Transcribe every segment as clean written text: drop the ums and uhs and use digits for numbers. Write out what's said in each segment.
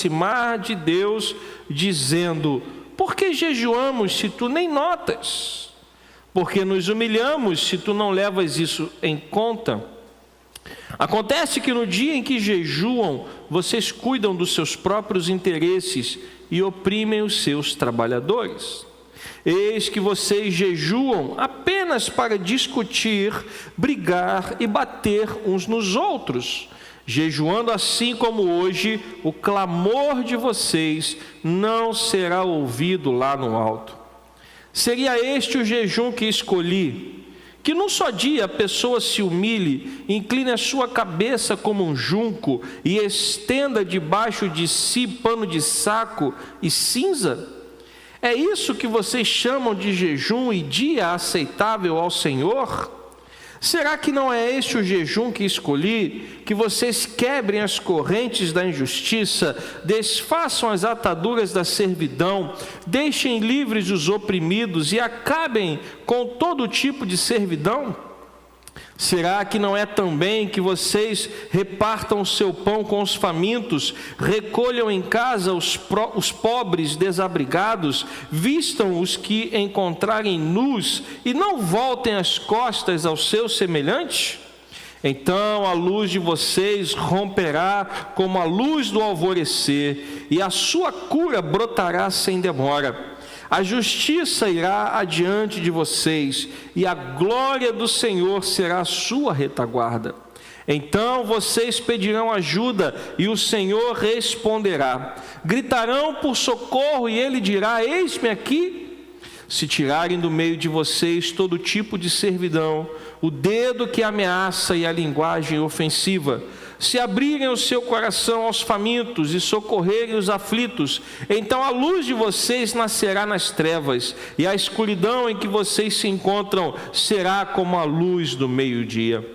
aproximar de Deus, dizendo: por que jejuamos se tu nem notas? Porque nos humilhamos se tu não levas isso em conta? Acontece que no dia em que jejuam, vocês cuidam dos seus próprios interesses e oprimem os seus trabalhadores. Eis que vocês jejuam apenas para discutir, brigar e bater uns nos outros. Jejuando assim como hoje, o clamor de vocês não será ouvido lá no alto. Seria este o jejum que escolhi: que num só dia a pessoa se humilhe, incline a sua cabeça como um junco e estenda debaixo de si pano de saco e cinza? É isso que vocês chamam de jejum e dia aceitável ao Senhor? Será que não é este o jejum que escolhi? Que vocês quebrem as correntes da injustiça, desfaçam as ataduras da servidão, deixem livres os oprimidos e acabem com todo tipo de servidão? Será que não é também que vocês repartam o seu pão com os famintos, recolham em casa os pobres desabrigados, vistam os que encontrarem nus e não voltem as costas aos seus semelhantes? Então a luz de vocês romperá como a luz do alvorecer, e a sua cura brotará sem demora. A justiça irá adiante de vocês, e a glória do Senhor será a sua retaguarda. Então vocês pedirão ajuda, e o Senhor responderá. Gritarão por socorro, e Ele dirá: eis-me aqui. Se tirarem do meio de vocês todo tipo de servidão, o dedo que ameaça e a linguagem ofensiva, se abrirem o seu coração aos famintos e socorrerem os aflitos, então a luz de vocês nascerá nas trevas, e a escuridão em que vocês se encontram será como a luz do meio-dia.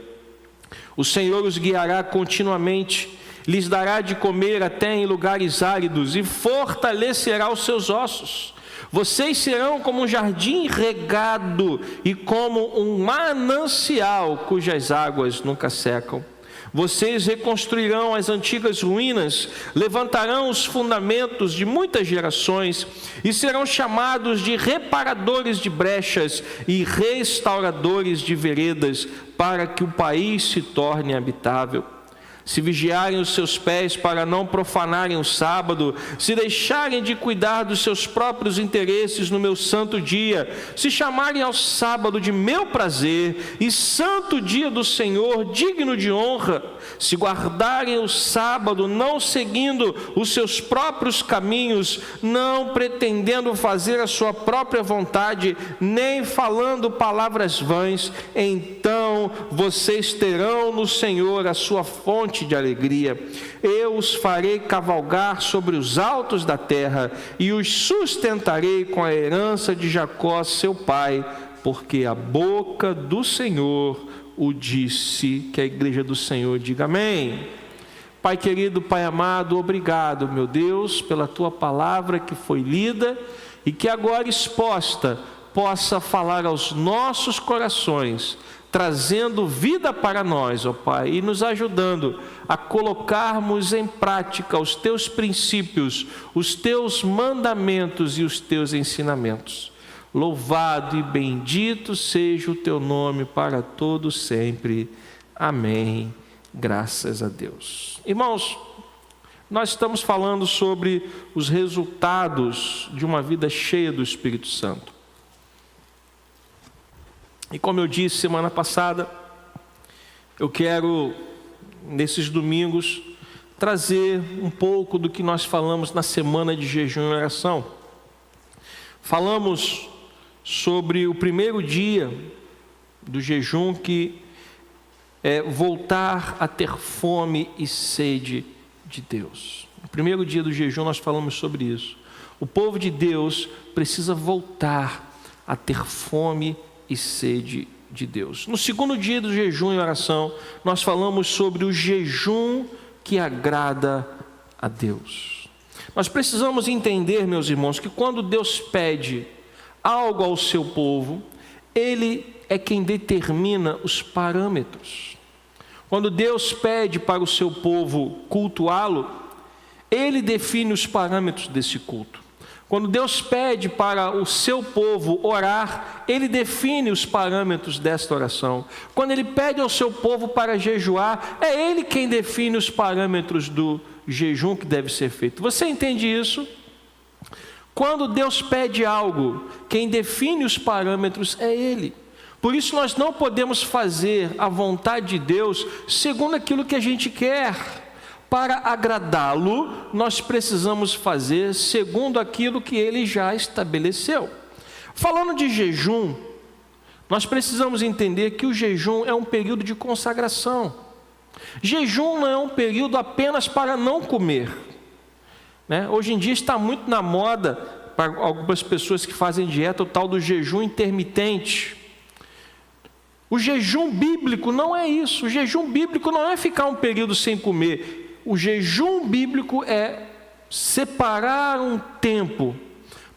O Senhor os guiará continuamente, lhes dará de comer até em lugares áridos, e fortalecerá os seus ossos. Vocês serão como um jardim regado e como um manancial cujas águas nunca secam. Vocês reconstruirão as antigas ruínas, levantarão os fundamentos de muitas gerações e serão chamados de reparadores de brechas e restauradores de veredas, para que o país se torne habitável. Se vigiarem os seus pés para não profanarem o sábado, se deixarem de cuidar dos seus próprios interesses no meu santo dia, se chamarem ao sábado de meu prazer e santo dia do Senhor, digno de honra, se guardarem o sábado, não seguindo os seus próprios caminhos, não pretendendo fazer a sua própria vontade, nem falando palavras vãs, então vocês terão no Senhor a sua fonte de alegria. Eu os farei cavalgar sobre os altos da terra e os sustentarei com a herança de Jacó, seu pai, porque a boca do Senhor o disse. Que a igreja do Senhor diga amém. Pai querido, Pai amado, obrigado, meu Deus, pela tua palavra que foi lida e que agora exposta possa falar aos nossos corações, trazendo vida para nós, ó Pai, e nos ajudando a colocarmos em prática os teus princípios, os teus mandamentos e os teus ensinamentos. Louvado e bendito seja o teu nome para todo sempre. Amém. Graças a Deus. Irmãos, nós estamos falando sobre os resultados de uma vida cheia do Espírito Santo. E como eu disse semana passada, eu quero, nesses domingos, trazer um pouco do que nós falamos na semana de jejum e oração. Falamos sobre o primeiro dia do jejum, que é voltar a ter fome e sede de Deus. No primeiro dia do jejum nós falamos sobre isso. O povo de Deus precisa voltar a ter fome e sede de Deus. No segundo dia do jejum e oração, nós falamos sobre o jejum que agrada a Deus. Nós precisamos entender, meus irmãos, que quando Deus pede algo ao seu povo, Ele é quem determina os parâmetros. Quando Deus pede para o seu povo cultuá-lo, Ele define os parâmetros desse culto. Quando Deus pede para o seu povo orar, Ele define os parâmetros desta oração. Quando Ele pede ao seu povo para jejuar, é Ele quem define os parâmetros do jejum que deve ser feito. Você entende isso? Quando Deus pede algo, quem define os parâmetros é Ele. Por isso nós não podemos fazer a vontade de Deus segundo aquilo que a gente quer. Para agradá-lo, nós precisamos fazer segundo aquilo que Ele já estabeleceu. Falando de jejum, nós precisamos entender que o jejum é um período de consagração. Jejum não é um período apenas para não comer, né? Hoje em dia está muito na moda, para algumas pessoas que fazem dieta, o tal do jejum intermitente. O jejum bíblico não é isso. O jejum bíblico não é ficar um período sem comer. O jejum bíblico é separar um tempo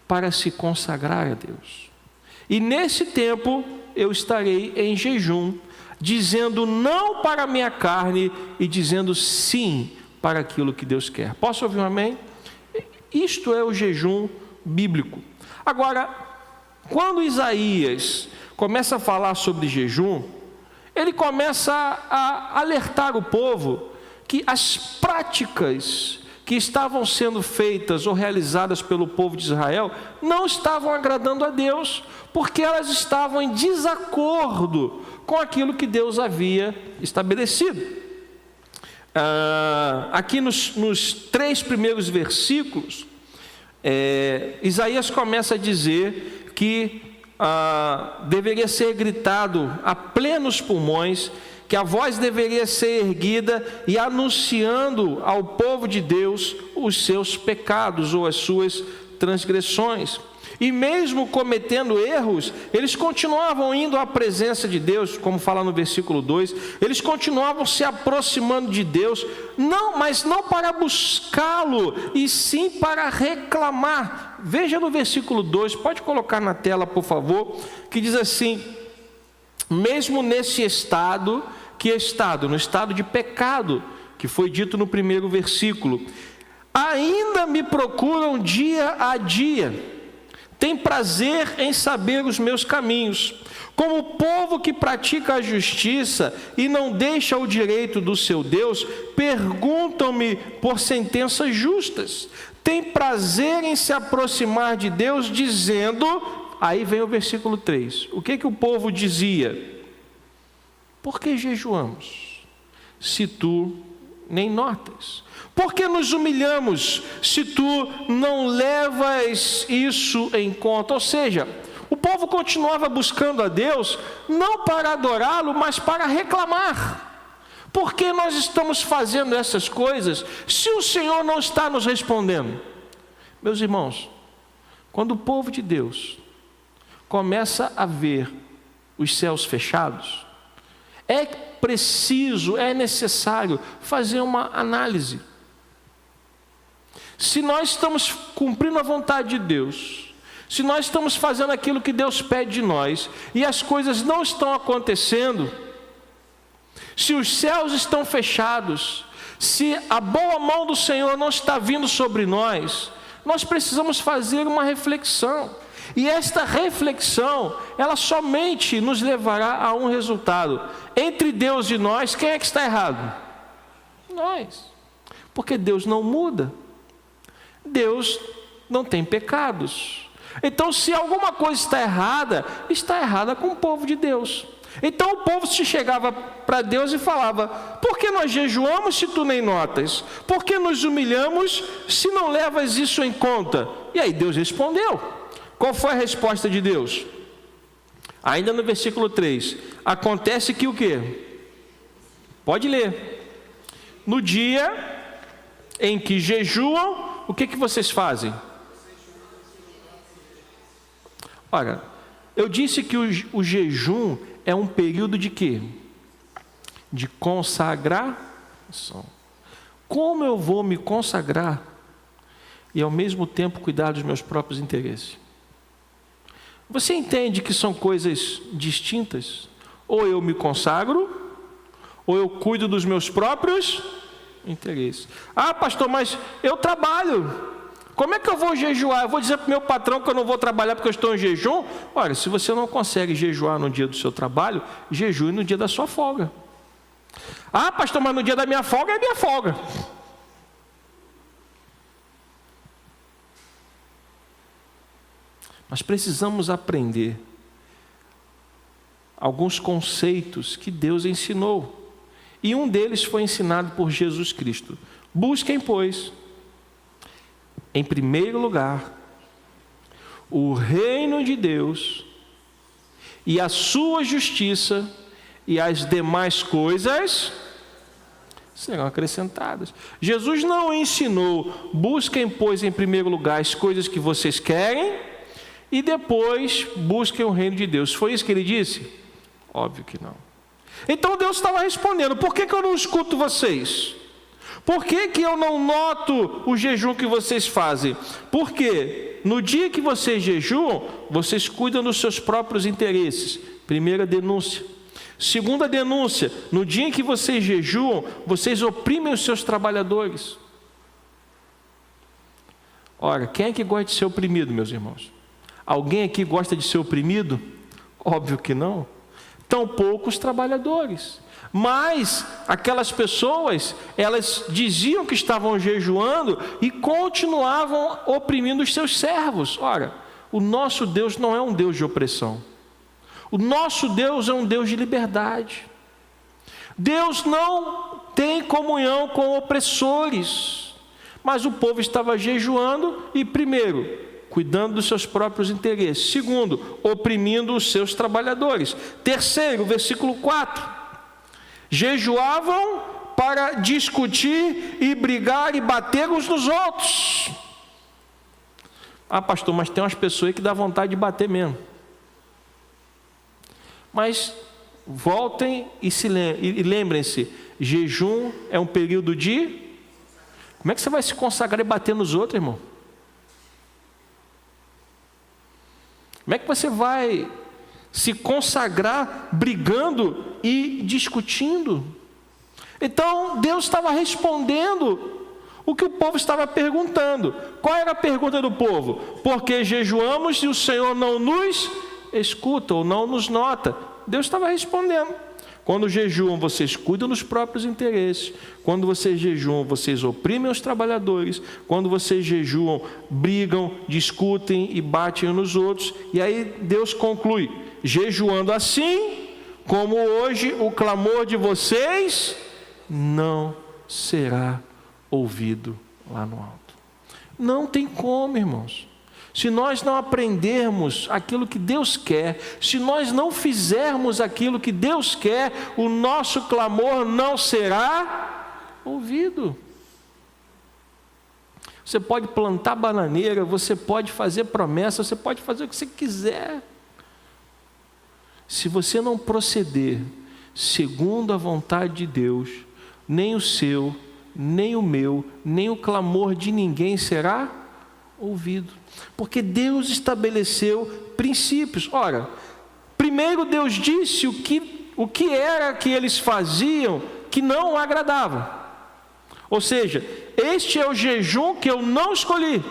para se consagrar a Deus. E nesse tempo eu estarei em jejum, dizendo não para a minha carne e dizendo sim para aquilo que Deus quer. Posso ouvir um amém? Isto é o jejum bíblico. Agora, quando Isaías começa a falar sobre jejum, ele começa a alertar o povo que as práticas que estavam sendo feitas ou realizadas pelo povo de Israel não estavam agradando a Deus, porque elas estavam em desacordo com aquilo que Deus havia estabelecido. Aqui nos 3 primeiros versículos, Isaías começa a dizer que deveria ser gritado a plenos pulmões, que a voz deveria ser erguida e anunciando ao povo de Deus os seus pecados ou as suas transgressões. E mesmo cometendo erros, eles continuavam indo à presença de Deus, como fala no versículo 2, eles continuavam se aproximando de Deus, mas não para buscá-lo, e sim para reclamar. Veja no versículo 2, pode colocar na tela, por favor, que diz assim: mesmo nesse estado, que estado? No estado de pecado, que foi dito no primeiro versículo. Ainda me procuram dia a dia, tem prazer em saber os meus caminhos. Como o povo que pratica a justiça e não deixa o direito do seu Deus, perguntam-me por sentenças justas. Tem prazer em se aproximar de Deus, dizendo... Aí vem o versículo 3. O que o povo dizia? Por que jejuamos, se tu nem notas? Por que nos humilhamos, se tu não levas isso em conta? Ou seja, o povo continuava buscando a Deus, não para adorá-lo, mas para reclamar. Por que nós estamos fazendo essas coisas, se o Senhor não está nos respondendo? Meus irmãos, quando o povo de Deus começa a ver os céus fechados, é preciso, é necessário fazer uma análise. Se nós estamos cumprindo a vontade de Deus, se nós estamos fazendo aquilo que Deus pede de nós, e as coisas não estão acontecendo, se os céus estão fechados, se a boa mão do Senhor não está vindo sobre nós, nós precisamos fazer uma reflexão. E esta reflexão, ela somente nos levará a um resultado. Entre Deus e nós, quem é que está errado? Nós. Porque Deus não muda. Deus não tem pecados. Então, se alguma coisa está errada com o povo de Deus. Então o povo se chegava para Deus e falava: por que nós jejuamos se tu nem notas? Por que nos humilhamos se não levas isso em conta? E aí Deus respondeu. Qual foi a resposta de Deus? Ainda no versículo 3. Acontece que o quê? Pode ler. No dia em que jejuam, o que vocês fazem? Ora, eu disse que o jejum é um período de quê? De consagração. Como eu vou me consagrar e ao mesmo tempo cuidar dos meus próprios interesses? Você entende que são coisas distintas? Ou eu me consagro, ou eu cuido dos meus próprios interesses. Ah, pastor, mas eu trabalho. Como é que eu vou jejuar? Eu vou dizer para o meu patrão que eu não vou trabalhar porque eu estou em jejum? Olha, se você não consegue jejuar no dia do seu trabalho, jejue no dia da sua folga. Ah, pastor, mas no dia da minha folga é minha folga. Nós precisamos aprender alguns conceitos que Deus ensinou. E um deles foi ensinado por Jesus Cristo. Busquem, pois, em primeiro lugar, o reino de Deus e a sua justiça, e as demais coisas serão acrescentadas. Jesus não ensinou: busquem, pois, em primeiro lugar as coisas que vocês querem e depois busquem o reino de Deus. Foi isso que ele disse? Óbvio que não. Então Deus estava respondendo: por que eu não escuto vocês? Por que eu não noto o jejum que vocês fazem? Porque no dia que vocês jejuam, vocês cuidam dos seus próprios interesses. Primeira denúncia. Segunda denúncia: no dia em que vocês jejuam, vocês oprimem os seus trabalhadores. Ora, quem é que gosta de ser oprimido, meus irmãos? Alguém aqui gosta de ser oprimido? Óbvio que não. Tampouco os trabalhadores. Mas aquelas pessoas, elas diziam que estavam jejuando e continuavam oprimindo os seus servos. Ora, o nosso Deus não é um Deus de opressão. O nosso Deus é um Deus de liberdade. Deus não tem comunhão com opressores. Mas o povo estava jejuando e, primeiro, cuidando dos seus próprios interesses. Segundo, oprimindo os seus trabalhadores. Terceiro, versículo 4. Jejuavam para discutir e brigar e bater uns nos outros. Ah, pastor, mas tem umas pessoas aí que dá vontade de bater mesmo. Mas voltem e lembrem-se, jejum é um período de... Como é que você vai se consagrar e bater nos outros, irmão? Como é que você vai se consagrar brigando e discutindo? Então Deus estava respondendo o que o povo estava perguntando. Qual era a pergunta do povo? Porque jejuamos e o Senhor não nos escuta ou não nos nota. Deus estava respondendo: quando jejuam, vocês cuidam dos próprios interesses. Quando vocês jejuam, vocês oprimem os trabalhadores. Quando vocês jejuam, brigam, discutem e batem uns nos outros. E aí Deus conclui: jejuando assim, como hoje o clamor de vocês não será ouvido lá no alto. Não tem como, irmãos. Se nós não aprendermos aquilo que Deus quer, se nós não fizermos aquilo que Deus quer, o nosso clamor não será ouvido. Você pode plantar bananeira, você pode fazer promessa, você pode fazer o que você quiser. Se você não proceder segundo a vontade de Deus, nem o seu, nem o meu, nem o clamor de ninguém será ouvido. Porque Deus estabeleceu princípios. Ora, primeiro Deus disse o que era que eles faziam que não o agradava. Ou seja, este é o jejum que eu não escolhi.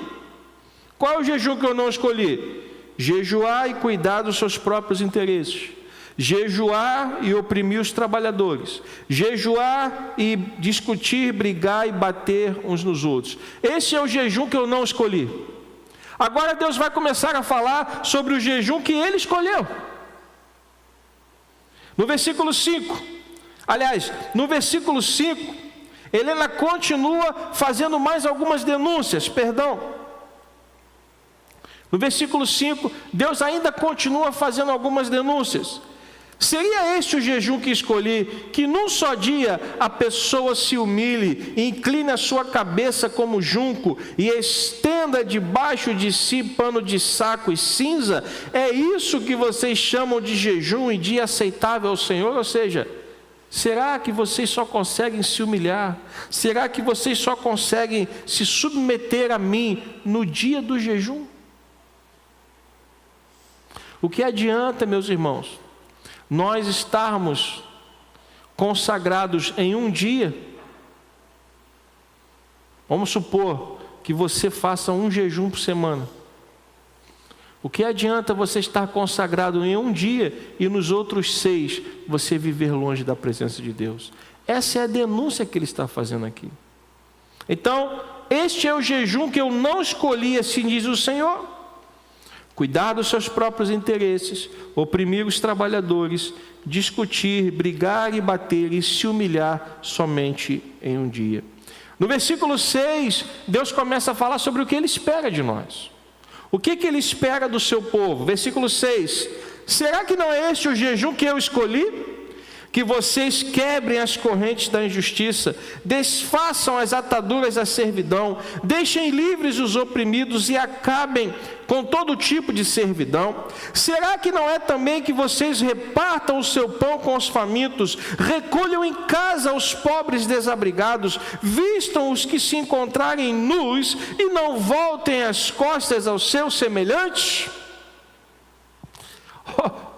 Qual é o jejum que eu não escolhi? Jejuar e cuidar dos seus próprios interesses. Jejuar e oprimir os trabalhadores. Jejuar e discutir, brigar e bater uns nos outros. Esse é o jejum que eu não escolhi. Agora Deus vai começar a falar sobre o jejum que Ele escolheu. No versículo 5. Aliás, no versículo 5, Helena continua fazendo mais algumas denúncias, No versículo 5, Deus ainda continua fazendo algumas denúncias. Seria este o jejum que escolhi, que num só dia a pessoa se humilhe, incline a sua cabeça como junco e estenda debaixo de si pano de saco e cinza? É isso que vocês chamam de jejum e dia aceitável ao Senhor? Ou seja, será que vocês só conseguem se humilhar? Será que vocês só conseguem se submeter a mim no dia do jejum? O que adianta, meus irmãos, nós estarmos consagrados em um dia Vamos supor que você faça um jejum por semana. O que adianta você estar consagrado em um dia e nos outros 6 você viver longe da presença de Deus? Essa é a denúncia que ele está fazendo aqui. Então, este é o jejum que eu não escolhi, assim diz o Senhor. Cuidar dos seus próprios interesses, oprimir os trabalhadores, discutir, brigar e bater e se humilhar somente em um dia. No versículo 6, Deus começa a falar sobre o que Ele espera de nós. O que Ele espera do seu povo? Versículo 6. Será que não é este o jejum que eu escolhi? Que vocês quebrem as correntes da injustiça, desfaçam as ataduras da servidão, deixem livres os oprimidos e acabem com todo tipo de servidão? Será que não é também que vocês repartam o seu pão com os famintos, recolham em casa os pobres desabrigados, vistam os que se encontrarem nus e não voltem as costas aos seus semelhantes?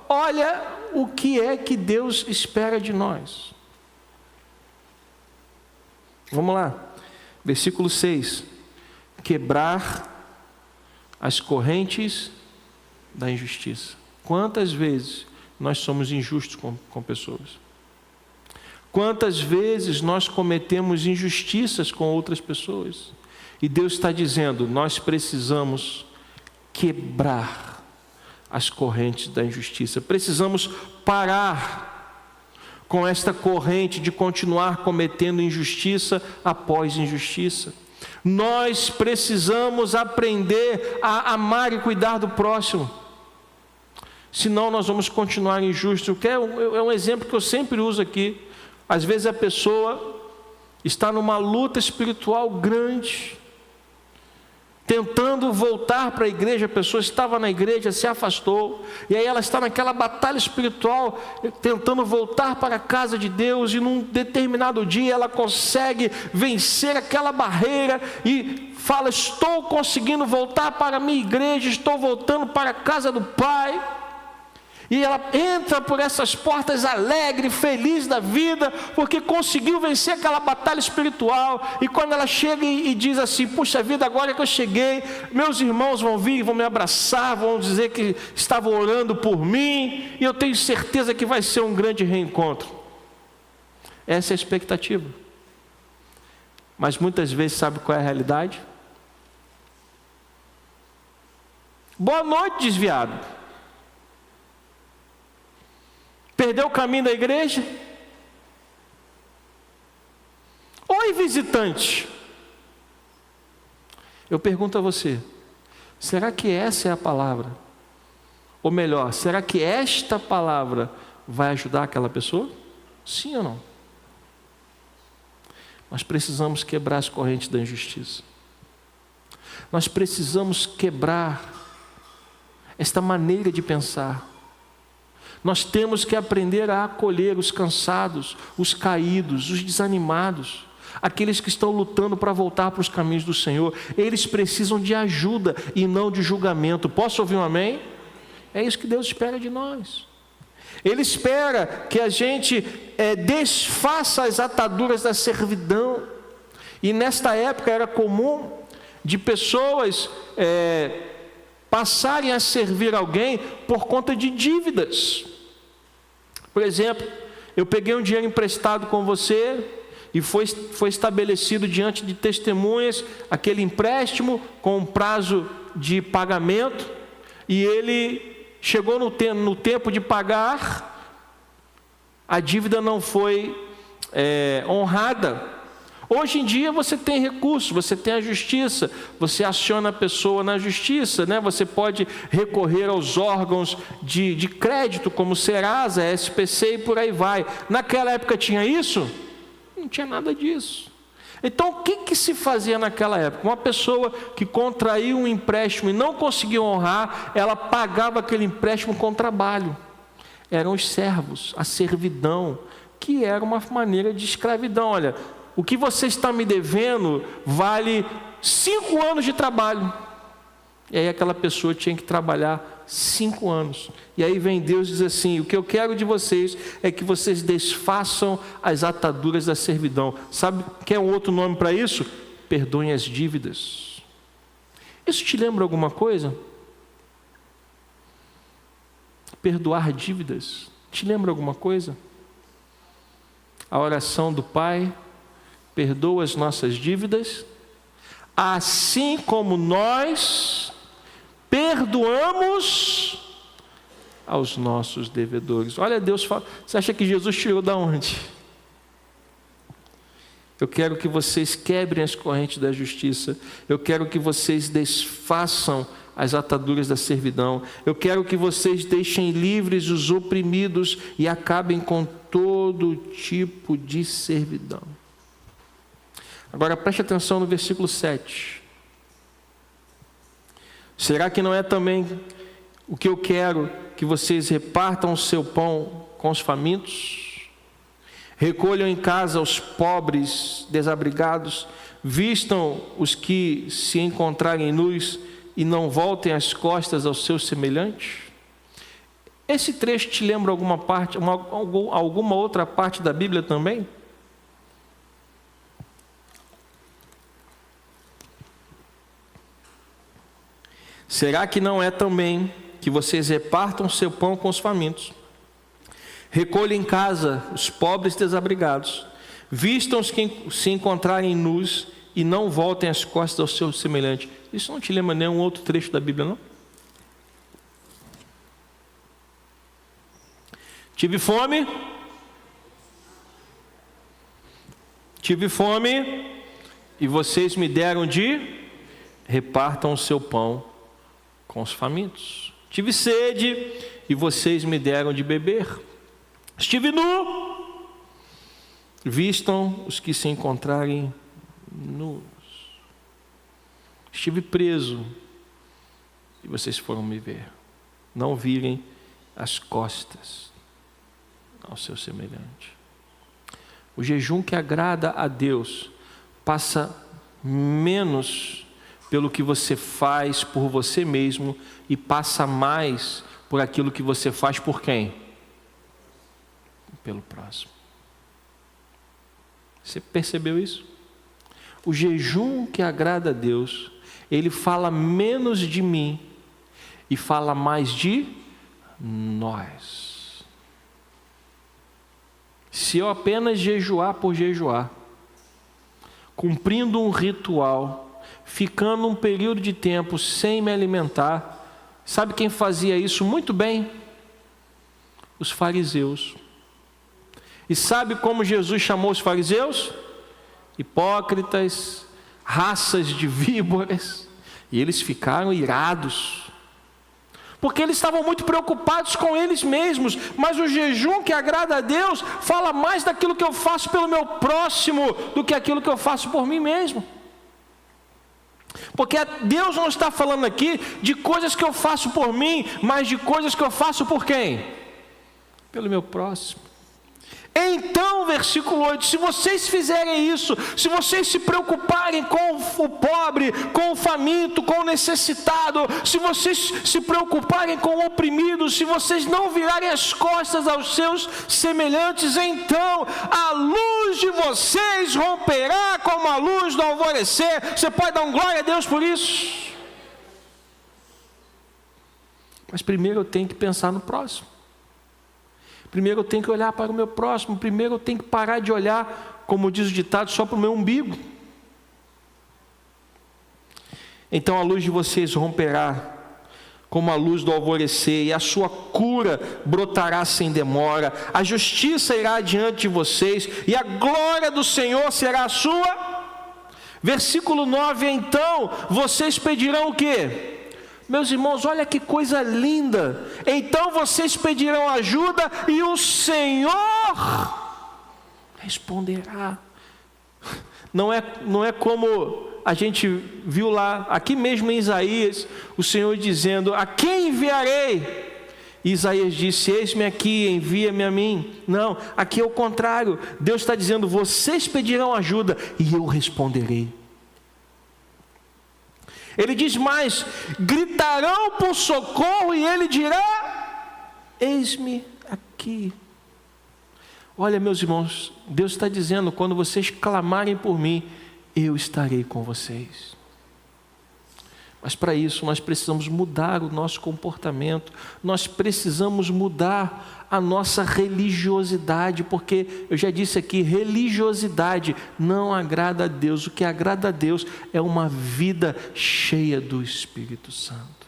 Olha o que é que Deus espera de nós. Vamos lá, versículo 6. Quebrar as correntes da injustiça. Quantas vezes nós somos injustos com pessoas? Quantas vezes nós cometemos injustiças com outras pessoas? E Deus está dizendo, nós precisamos quebrar as correntes da injustiça. Precisamos parar com esta corrente de continuar cometendo injustiça após injustiça. Nós precisamos aprender a amar e cuidar do próximo. Senão nós vamos continuar injustos. É um exemplo que eu sempre uso aqui. Às vezes a pessoa está numa luta espiritual grande, tentando voltar para a igreja. A pessoa estava na igreja, se afastou, e aí ela está naquela batalha espiritual, tentando voltar para a casa de Deus, e num determinado dia ela consegue vencer aquela barreira, e fala, estou conseguindo voltar para a minha igreja, estou voltando para a casa do Pai. E ela entra por essas portas alegre, feliz da vida, porque conseguiu vencer aquela batalha espiritual. E quando ela chega e diz assim, puxa vida, agora que eu cheguei, meus irmãos vão vir, vão me abraçar, vão dizer que estavam orando por mim, e eu tenho certeza que vai ser um grande reencontro. Essa é a expectativa. Mas muitas vezes, sabe qual é a realidade? Boa noite, desviado. Perdeu o caminho da igreja? Oi, visitante. Eu pergunto a você, será que essa é a palavra? Ou melhor, será que esta palavra vai ajudar aquela pessoa? Sim ou não? Nós precisamos quebrar as correntes da injustiça. Nós precisamos quebrar esta maneira de pensar. Nós temos que aprender a acolher os cansados, os caídos, os desanimados, aqueles que estão lutando para voltar para os caminhos do Senhor. Eles precisam de ajuda e não de julgamento. Posso ouvir um amém? É isso que Deus espera de nós. Ele espera que a gente desfaça as ataduras da servidão. E nesta época era comum de pessoas passarem a servir alguém por conta de dívidas. Por exemplo, eu peguei um dinheiro emprestado com você e foi estabelecido diante de testemunhas aquele empréstimo com um prazo de pagamento, e ele chegou no tempo de pagar, a dívida não foi honrada. Hoje em dia você tem recursos, você tem a justiça, você aciona a pessoa na justiça, né? Você pode recorrer aos órgãos de crédito, como Serasa, SPC e por aí vai. Naquela época tinha isso? Não tinha nada disso. Então o que se fazia naquela época? Uma pessoa que contraiu um empréstimo e não conseguiu honrar, ela pagava aquele empréstimo com trabalho. Eram os servos, a servidão, que era uma maneira de escravidão. Olha, o que você está me devendo vale 5 anos de trabalho. E aí aquela pessoa tinha que trabalhar 5 anos. E aí vem Deus e diz assim, o que eu quero de vocês é que vocês desfaçam as ataduras da servidão. Sabe que é um outro nome para isso? perdoem as dívidas. Isso te lembra alguma coisa? Perdoar dívidas, te lembra alguma coisa? A oração do Pai: perdoa as nossas dívidas, assim como nós perdoamos aos nossos devedores. Olha, Deus fala. Você acha que Jesus tirou da onde? Eu quero que vocês quebrem as correntes da justiça. Eu quero que vocês desfaçam as ataduras da servidão. Eu quero que vocês deixem livres os oprimidos e acabem com todo tipo de servidão. Agora preste atenção no versículo 7. Será que não é também o que eu quero, que vocês repartam o seu pão com os famintos? Recolham em casa os pobres desabrigados, vistam os que se encontrarem nus e não voltem as costas aos seus semelhantes? Esse trecho te lembra alguma parte, alguma outra parte da Bíblia também? Será que não é também que vocês repartam seu pão com os famintos? Recolham em casa os pobres desabrigados, vistam os que se encontrarem nus e não voltem as costas aos seus semelhantes. Isso não te lembra nenhum outro trecho da Bíblia, não? Tive fome e vocês me deram de... Repartam o seu pão com os famintos. Tive sede e vocês me deram de beber. Estive nu, vistam os que se encontrarem nus. Estive preso e vocês foram me ver. Não virem as costas ao seu semelhante. O jejum que agrada a Deus passa menos pelo que você faz por você mesmo e passa mais por aquilo que você faz por quem? Pelo próximo. Você percebeu isso? O jejum que agrada a Deus, ele fala menos de mim e fala mais de nós. Se eu apenas jejuar por jejuar, cumprindo um ritual, ficando um período de tempo sem me alimentar, sabe quem fazia isso muito bem? Os fariseus. E sabe como Jesus chamou os fariseus? Hipócritas, raças de víboras. E eles ficaram irados, porque eles estavam muito preocupados com eles mesmos. Mas o jejum que agrada a Deus fala mais daquilo que eu faço pelo meu próximo do que aquilo que eu faço por mim mesmo. Porque Deus não está falando aqui de coisas que eu faço por mim, mas de coisas que eu faço por quem? Pelo meu próximo. Então, versículo 8, se vocês fizerem isso, se vocês se preocuparem com o pobre, com o faminto, com o necessitado, se vocês se preocuparem com o oprimido, se vocês não virarem as costas aos seus semelhantes, então a luz de vocês romperá como a luz do alvorecer. Você pode dar um glória a Deus por isso? Mas primeiro eu tenho que pensar no próximo. Primeiro eu tenho que olhar para o meu próximo. Primeiro eu tenho que parar de olhar, como diz o ditado, só para o meu umbigo. Então a luz de vocês romperá como a luz do alvorecer, e a sua cura brotará sem demora. A justiça irá diante de vocês, e a glória do Senhor será a sua. Versículo 9, então vocês pedirão o quê? Meus irmãos, olha que coisa linda. Então vocês pedirão ajuda e o Senhor responderá. Não é como a gente viu lá, aqui mesmo em Isaías, o Senhor dizendo: a quem enviarei? E Isaías disse: eis-me aqui, envia-me a mim. Não, aqui é o contrário. Deus está dizendo: vocês pedirão ajuda e eu responderei. Ele diz mais: gritarão por socorro e ele dirá: eis-me aqui. Olha, meus irmãos, Deus está dizendo: quando vocês clamarem por mim, eu estarei com vocês. Mas para isso nós precisamos mudar o nosso comportamento, nós precisamos mudar a nossa religiosidade, porque eu já disse aqui, religiosidade não agrada a Deus. O que agrada a Deus é uma vida cheia do Espírito Santo.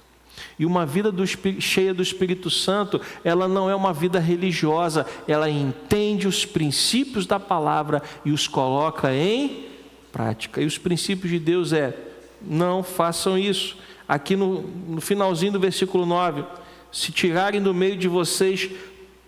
E uma vida cheia do Espírito Santo, ela não é uma vida religiosa, ela entende os princípios da palavra e os coloca em prática. E os princípios de Deus não façam isso. Aqui no finalzinho do versículo 9, se tirarem do meio de vocês,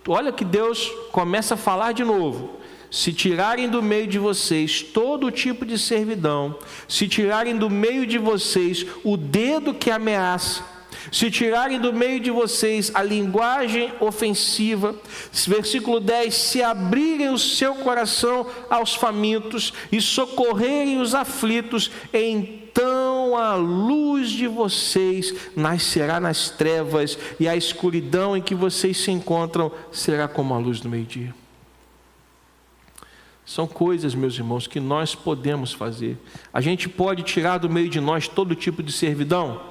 olha que Deus começa a falar de novo. Se tirarem do meio de vocês todo tipo de servidão, se tirarem do meio de vocês o dedo que ameaça, se tirarem do meio de vocês a linguagem ofensiva, versículo 10, se abrirem o seu coração aos famintos e socorrerem os aflitos, então a luz de vocês nascerá nas trevas e a escuridão em que vocês se encontram será como a luz do meio-dia. São coisas, meus irmãos, que nós podemos fazer. A gente pode tirar do meio de nós todo tipo de servidão?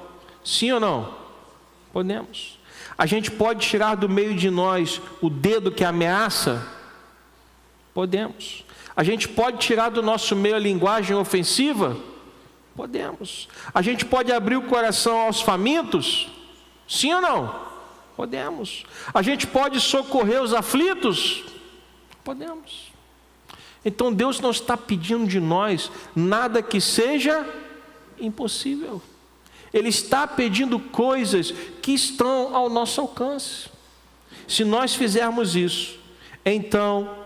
Sim ou não? Podemos. A gente pode tirar do meio de nós o dedo que ameaça? Podemos. A gente pode tirar do nosso meio a linguagem ofensiva? Podemos. A gente pode abrir o coração aos famintos? Sim ou não? Podemos. A gente pode socorrer os aflitos? Podemos. Então Deus não está pedindo de nós nada que seja impossível. Ele está pedindo coisas que estão ao nosso alcance. Se nós fizermos isso, então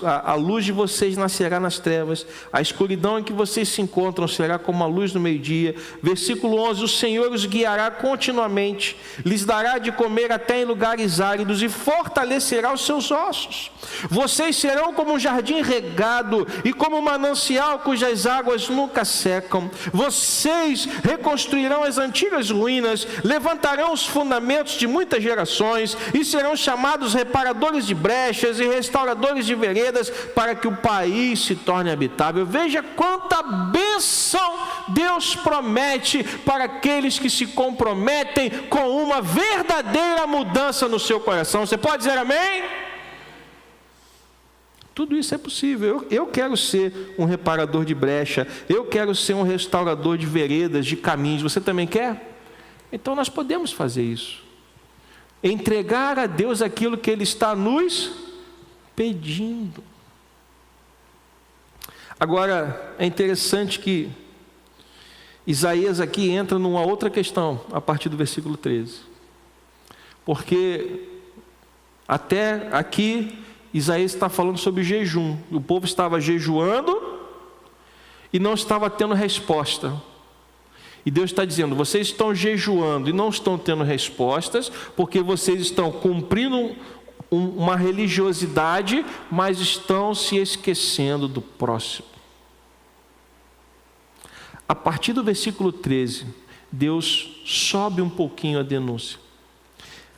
a luz de vocês nascerá nas trevas, a escuridão em que vocês se encontram será como a luz do meio-dia. Versículo 11, o Senhor os guiará continuamente, lhes dará de comer até em lugares áridos e fortalecerá os seus ossos. Vocês serão como um jardim regado e como um manancial cujas águas nunca secam. Vocês reconstruirão as antigas ruínas, levantarão os fundamentos de muitas gerações e serão chamados reparadores de brechas e restauradores de veredas para que o país se torne habitável. Veja quanta bênção Deus promete para aqueles que se comprometem com uma verdadeira mudança no seu coração. Você pode dizer amém? Tudo isso é possível. Eu quero ser um reparador de brecha, eu quero ser um restaurador de veredas, de caminhos. Você também quer? Então nós podemos fazer isso. Entregar a Deus aquilo que Ele está nos pedindo. Agora, é interessante que Isaías aqui entra numa outra questão, a partir do versículo 13. Porque até aqui, Isaías está falando sobre jejum. O povo estava jejuando e não estava tendo resposta. E Deus está dizendo, vocês estão jejuando e não estão tendo respostas, porque vocês estão cumprindo uma religiosidade, mas estão se esquecendo do próximo. A partir do versículo 13, Deus sobe um pouquinho a denúncia.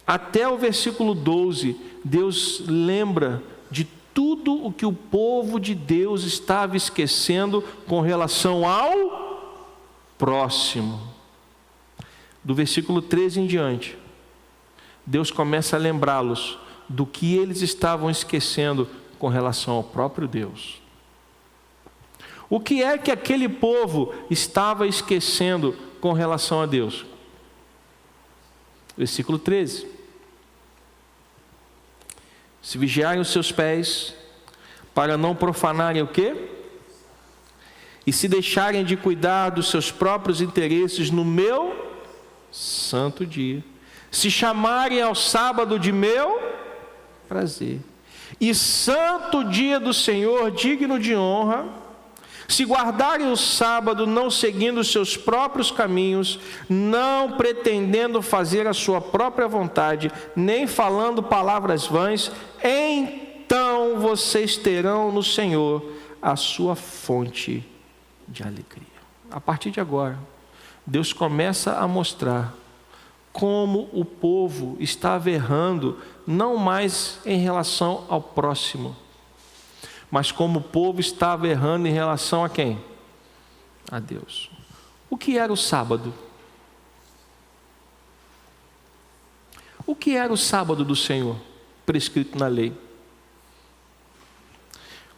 Até o versículo 12, Deus lembra de tudo o que o povo de Deus estava esquecendo com relação ao próximo. Do versículo 13 em diante, Deus começa a lembrá-los do que eles estavam esquecendo com relação ao próprio Deus. O que é que aquele povo estava esquecendo com relação a Deus? Versículo 13. Se vigiarem os seus pés, para não profanarem o quê? E se deixarem de cuidar dos seus próprios interesses no meu santo dia. Se chamarem ao sábado de meu prazer, e santo dia do Senhor, digno de honra, se guardarem o sábado, não seguindo os seus próprios caminhos, não pretendendo fazer a sua própria vontade, nem falando palavras vãs, então vocês terão no Senhor a sua fonte de alegria. A partir de agora, Deus começa a mostrar como o povo estava errando, não mais em relação ao próximo, mas como o povo estava errando em relação a quem? a Deus. O que era o sábado? O que era o sábado do Senhor, prescrito na lei?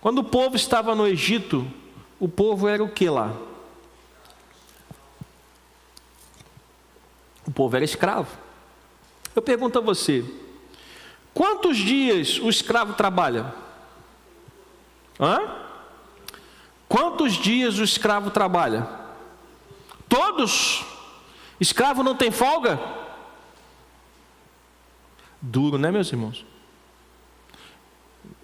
Quando o povo estava no Egito, o povo era o que lá? O povo era escravo. Eu pergunto a você, quantos dias o escravo trabalha? Quantos dias o escravo trabalha? Todos? Escravo não tem folga? Duro, né, meus irmãos?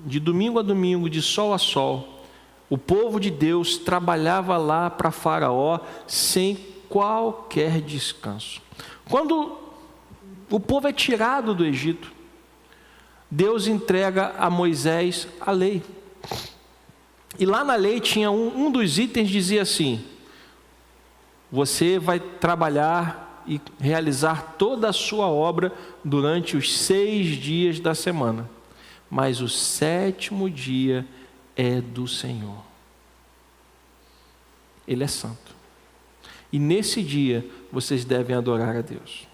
De domingo a domingo, de sol a sol, o povo de Deus trabalhava lá para Faraó sem qualquer descanso. Quando o povo é tirado do Egito, Deus entrega a Moisés a lei. E lá na lei tinha um dos itens, dizia assim: você vai trabalhar e realizar toda a sua obra durante os 6 dias da semana, mas o 7º dia é do Senhor. Ele é santo. E nesse dia vocês devem adorar a Deus.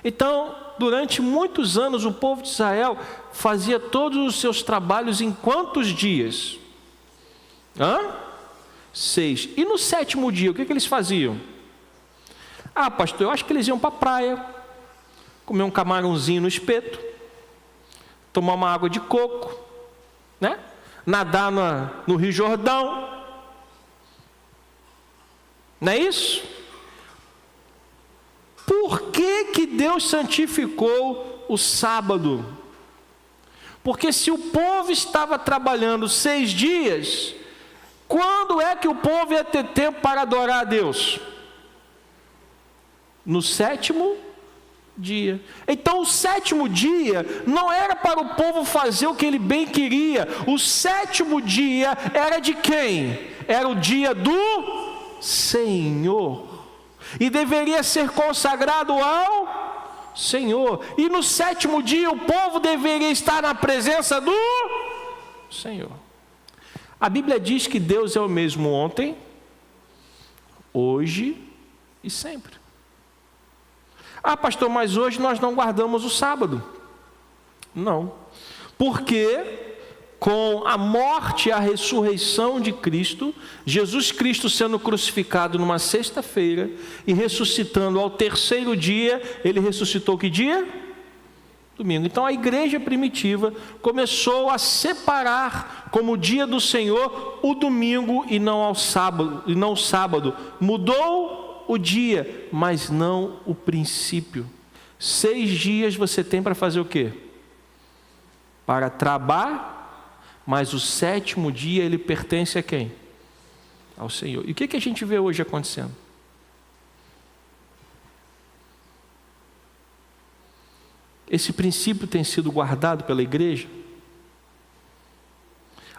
Então, durante muitos anos, o povo de Israel fazia todos os seus trabalhos em quantos dias? 6. E no 7º dia, o que eles faziam? Pastor, eu acho que eles iam para a praia, comer um camarãozinho no espeto, tomar uma água de coco, né? Nadar no Rio Jordão. Não é isso? Por que Deus santificou o sábado? Porque se o povo estava trabalhando 6 dias, quando é que o povo ia ter tempo para adorar a Deus? No 7º dia. Então o 7º dia não era para o povo fazer o que ele bem queria. O 7º dia era de quem? Era o dia do Senhor. E deveria ser consagrado ao Senhor. E no 7º dia o povo deveria estar na presença do Senhor. A Bíblia diz que Deus é o mesmo ontem, hoje e sempre. Pastor, mas hoje nós não guardamos o sábado. Não. Porque com a morte e a ressurreição de Cristo, Jesus Cristo sendo crucificado numa sexta-feira e ressuscitando ao 3º dia, ele ressuscitou que dia? Domingo. Então a igreja primitiva começou a separar como dia do Senhor o domingo e não o sábado. Mudou o dia, mas não o princípio. 6 dias você tem para fazer o quê? Para trabalhar, mas o 7º dia ele pertence a quem? Ao Senhor. E o que a gente vê hoje acontecendo? Esse princípio tem sido guardado pela igreja?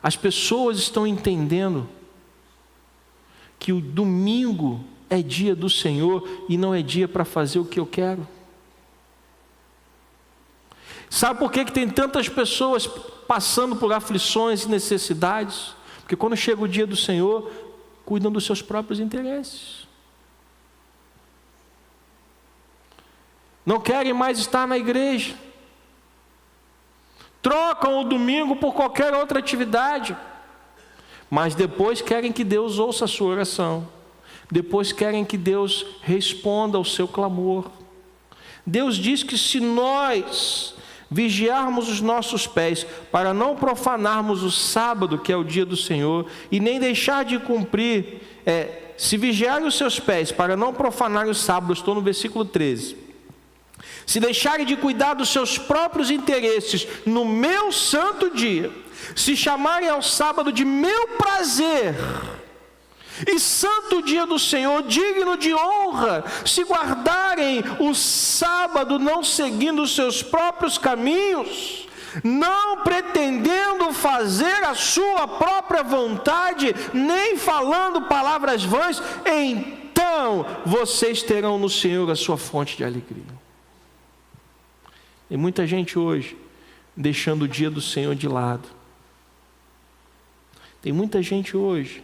As pessoas estão entendendo que o domingo é dia do Senhor e não é dia para fazer o que eu quero. Sabe por que tem tantas pessoas passando por aflições e necessidades? Porque quando chega o dia do Senhor, cuidam dos seus próprios interesses. Não querem mais estar na igreja. Trocam o domingo por qualquer outra atividade. Mas depois querem que Deus ouça a sua oração. Depois querem que Deus responda ao seu clamor. Deus diz que se nós vigiarmos os nossos pés para não profanarmos o sábado, que é o dia do Senhor, e nem deixar de cumprir, se vigiarem os seus pés para não profanar o sábado, estou no versículo 13, se deixarem de cuidar dos seus próprios interesses no meu santo dia, se chamarem ao sábado de meu prazer, e santo dia do Senhor, digno de honra, se guardarem o sábado, não seguindo os seus próprios caminhos, não pretendendo fazer a sua própria vontade, nem falando palavras vãs, então vocês terão no Senhor a sua fonte de alegria. Tem muita gente hoje deixando o dia do Senhor de lado. Tem muita gente hoje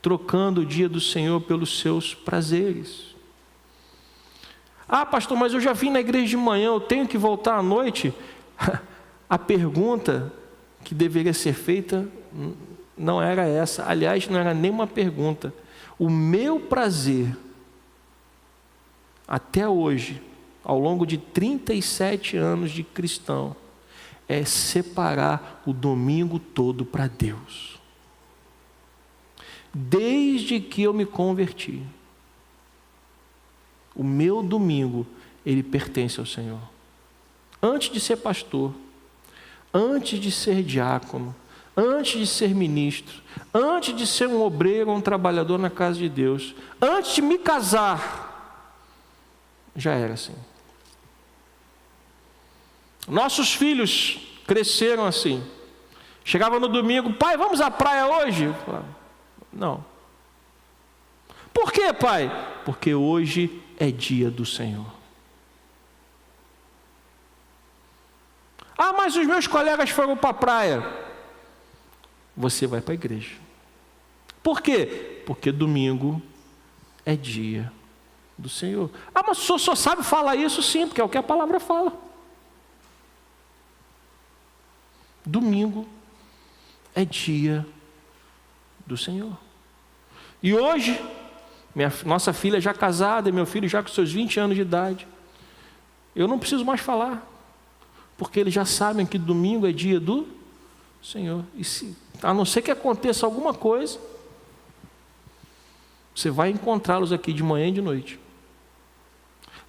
trocando o dia do Senhor pelos seus prazeres. Ah, pastor, mas eu já vim na igreja de manhã, eu tenho que voltar à noite? A pergunta que deveria ser feita não era essa. Aliás, não era nem uma pergunta. O meu prazer, até hoje, ao longo de 37 anos de cristão, é separar o domingo todo para Deus. Desde que eu me converti, o meu domingo, ele pertence ao Senhor. Antes de ser pastor, antes de ser diácono, antes de ser ministro, antes de ser um obreiro, um trabalhador na casa de Deus, antes de me casar, já era assim. Nossos filhos cresceram assim. Chegava no domingo, pai, vamos à praia hoje? Eu falava, não. Por quê, pai? Porque hoje é dia do Senhor. Ah, mas os meus colegas foram para a praia. Você vai para a igreja. Por quê? Porque domingo é dia do Senhor. Ah, mas o senhor só sabe falar isso? Sim, porque é o que a palavra fala. Domingo é dia do Senhor. E hoje, nossa filha já casada e meu filho já com seus 20 anos de idade, eu não preciso mais falar, porque eles já sabem que domingo é dia do Senhor. E a não ser que aconteça alguma coisa, você vai encontrá-los aqui de manhã e de noite.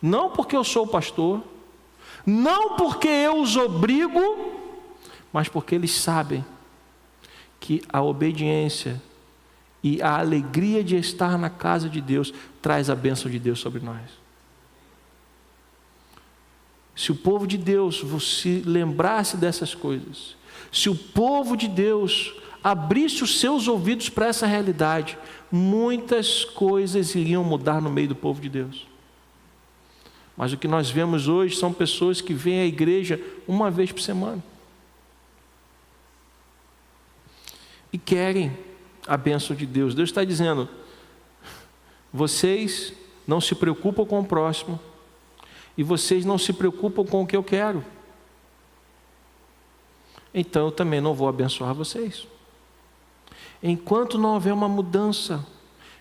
Não porque eu sou pastor, não porque eu os obrigo, mas porque eles sabem que a obediência e a alegria de estar na casa de Deus traz a bênção de Deus sobre nós. Se o povo de Deus se lembrasse dessas coisas, se o povo de Deus abrisse os seus ouvidos para essa realidade, muitas coisas iriam mudar no meio do povo de Deus. Mas o que nós vemos hoje são pessoas que vêm à igreja uma vez por semana e querem a bênção de Deus. Deus está dizendo, vocês não se preocupam com o próximo e vocês não se preocupam com o que eu quero. Então eu também não vou abençoar vocês. Enquanto não houver uma mudança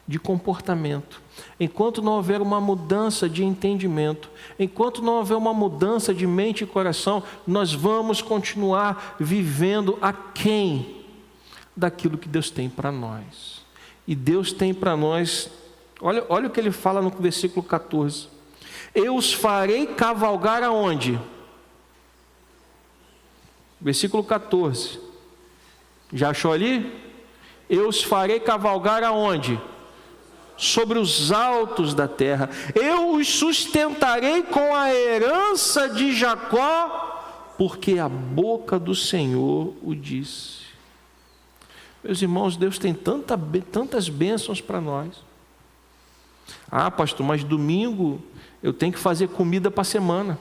de comportamento, enquanto não houver uma mudança de entendimento, enquanto não houver uma mudança de mente e coração, nós vamos continuar vivendo aquém daquilo que Deus tem para nós. E Deus tem para nós, olha o que ele fala no versículo 14: eu os farei cavalgar aonde? Versículo 14, já achou ali? Eu os farei cavalgar aonde? Sobre os altos da terra. Eu os sustentarei com a herança de Jacó, porque a boca do Senhor o disse. Meus irmãos, Deus tem tantas bênçãos para nós. Ah, pastor, mas domingo eu tenho que fazer comida para a semana.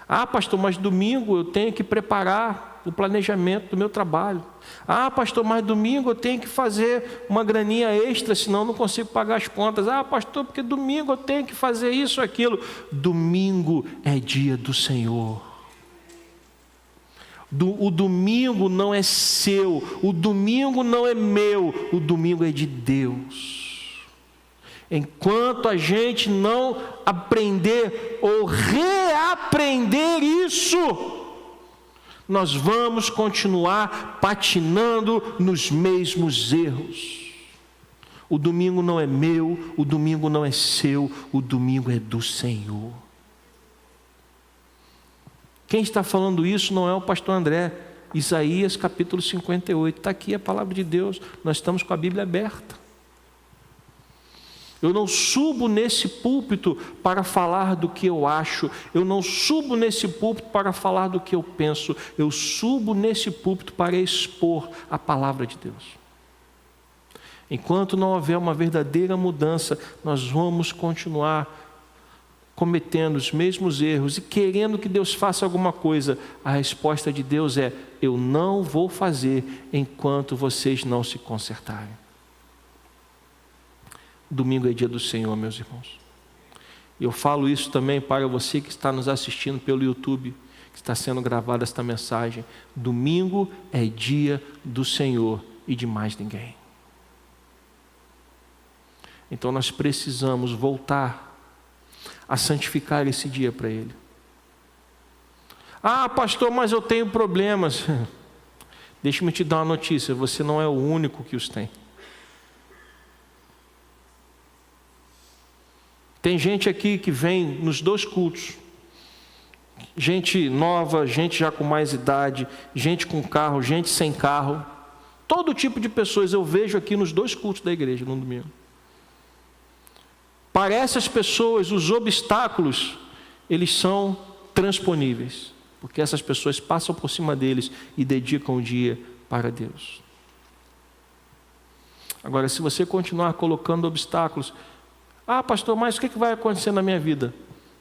Ah, pastor, mas domingo eu tenho que preparar o planejamento do meu trabalho. Ah, pastor, mas domingo eu tenho que fazer uma graninha extra, senão eu não consigo pagar as contas. Ah, pastor, porque domingo eu tenho que fazer isso, aquilo. Domingo é dia do Senhor. O domingo não é seu, o domingo não é meu, o domingo é de Deus. Enquanto a gente não aprender ou reaprender isso, nós vamos continuar patinando nos mesmos erros. O domingo não é meu, o domingo não é seu, o domingo é do Senhor. Quem está falando isso não é o pastor André. Isaías capítulo 58, está aqui a palavra de Deus, nós estamos com a Bíblia aberta. Eu não subo nesse púlpito para falar do que eu acho, eu não subo nesse púlpito para falar do que eu penso, eu subo nesse púlpito para expor a palavra de Deus. Enquanto não houver uma verdadeira mudança, nós vamos continuar cometendo os mesmos erros e querendo que Deus faça alguma coisa, a resposta de Deus é: eu não vou fazer enquanto vocês não se consertarem. Domingo é dia do Senhor, meus irmãos. E eu falo isso também para você que está nos assistindo pelo YouTube, que está sendo gravada esta mensagem. Domingo é dia do Senhor e de mais ninguém. Então nós precisamos voltar a santificar esse dia para Ele. Ah, pastor, mas eu tenho problemas. Deixa-me te dar uma notícia: você não é o único que os tem. Tem gente aqui que vem nos 2 cultos. Gente nova, gente já com mais idade, gente com carro, gente sem carro. Todo tipo de pessoas eu vejo aqui nos 2 cultos da igreja no domingo. Para essas pessoas, os obstáculos, eles são transponíveis, porque essas pessoas passam por cima deles e dedicam o dia para Deus. Agora, se você continuar colocando obstáculos, ah, pastor, mas o que vai acontecer na minha vida?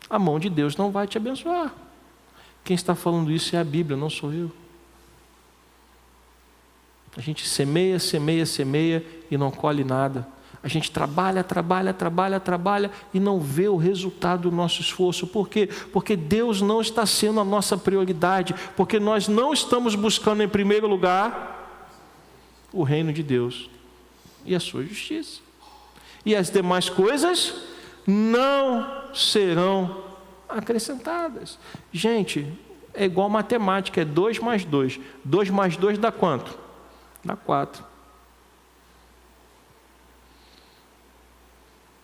A mão de Deus não vai te abençoar. Quem está falando isso é a Bíblia, não sou eu. A gente semeia, semeia, semeia e não colhe nada. A gente trabalha, trabalha, trabalha, trabalha e não vê o resultado do nosso esforço. Por quê? Porque Deus não está sendo a nossa prioridade, porque nós não estamos buscando em primeiro lugar o reino de Deus e a sua justiça. E as demais coisas não serão acrescentadas. Gente, é igual matemática, é 2 mais 2. 2 mais 2 dá quanto? Dá 4.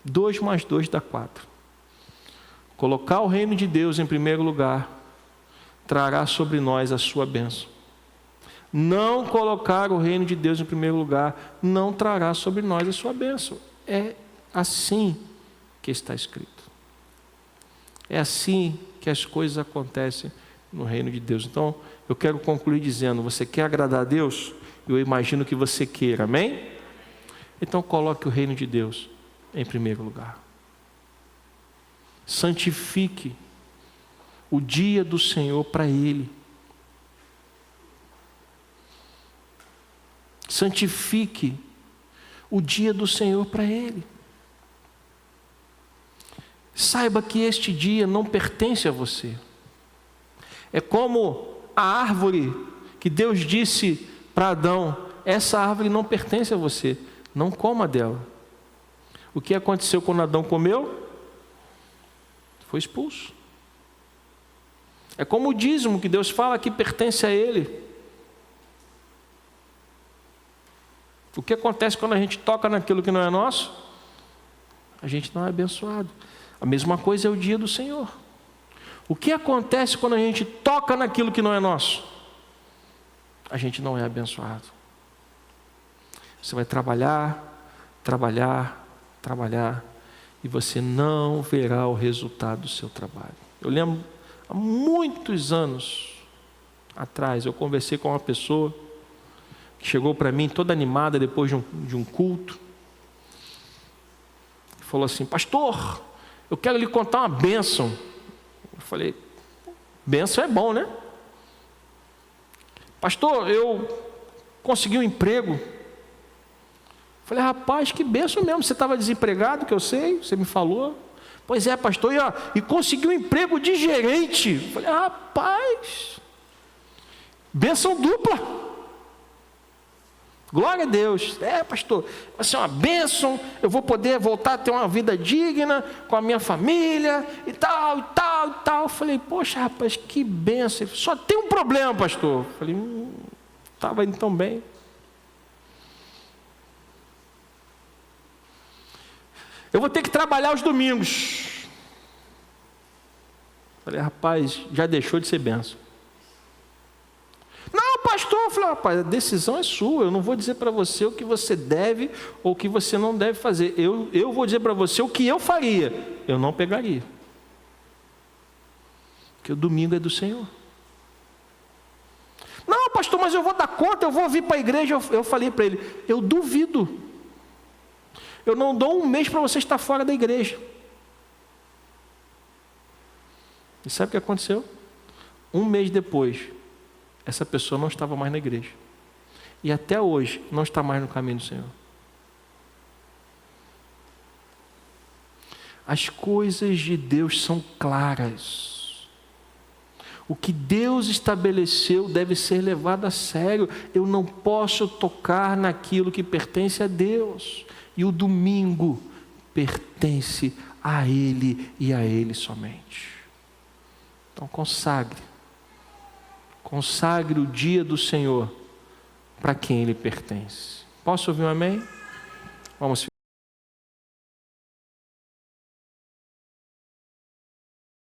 2 mais 2 dá 4. Colocar o reino de Deus em primeiro lugar trará sobre nós a sua bênção. Não colocar o reino de Deus em primeiro lugar não trará sobre nós a sua bênção. É assim que está escrito. É assim que as coisas acontecem no reino de Deus. Então, eu quero concluir dizendo: você quer agradar a Deus? Eu imagino que você queira, amém? Então, coloque o reino de Deus em primeiro lugar. Santifique o dia do Senhor para Ele. Santifique o dia do Senhor para Ele. Saiba que este dia não pertence a você. É como a árvore que Deus disse para Adão: essa árvore não pertence a você, não coma dela. O que aconteceu quando Adão comeu? Foi expulso. É como o dízimo que Deus fala que pertence a Ele. O que acontece quando a gente toca naquilo que não é nosso? A gente não é abençoado. A mesma coisa é o dia do Senhor. O que acontece quando a gente toca naquilo que não é nosso? A gente não é abençoado. Você vai trabalhar, trabalhar, trabalhar, e você não verá o resultado do seu trabalho. Eu lembro, há muitos anos atrás, eu conversei com uma pessoa que chegou para mim toda animada depois de um culto. Falou assim: pastor, eu quero lhe contar uma bênção. Eu falei: bênção é bom, né? Pastor, eu consegui um emprego. Eu falei: rapaz, que bênção mesmo, você estava desempregado, que eu sei, você me falou. Pois é, pastor, e consegui um emprego de gerente. Eu falei: rapaz, bênção dupla. Glória a Deus. É, pastor, vai ser uma bênção, eu vou poder voltar a ter uma vida digna com a minha família e tal, e tal, e tal. Eu falei: poxa, rapaz, que bênção. Só tem um problema, pastor. Eu falei: estava indo tão bem. Eu vou ter que trabalhar os domingos. Eu falei: rapaz, já deixou de ser bênção. Não, pastor. Eu falei: rapaz, a decisão é sua. Eu não vou dizer para você o que você deve ou o que você não deve fazer. Eu vou dizer para você o que eu faria. Eu não pegaria. Porque o domingo é do Senhor. Não, pastor, mas eu vou dar conta, eu vou vir para a igreja. Eu falei para ele: eu duvido. Eu não dou um mês para você estar fora da igreja. E sabe o que aconteceu? Um mês depois, essa pessoa não estava mais na igreja. E até hoje não está mais no caminho do Senhor. As coisas de Deus são claras. O que Deus estabeleceu deve ser levado a sério. Eu não posso tocar naquilo que pertence a Deus. E o domingo pertence a Ele e a Ele somente. Então consagre o dia do Senhor para quem Ele pertence. Posso ouvir um amém? Vamos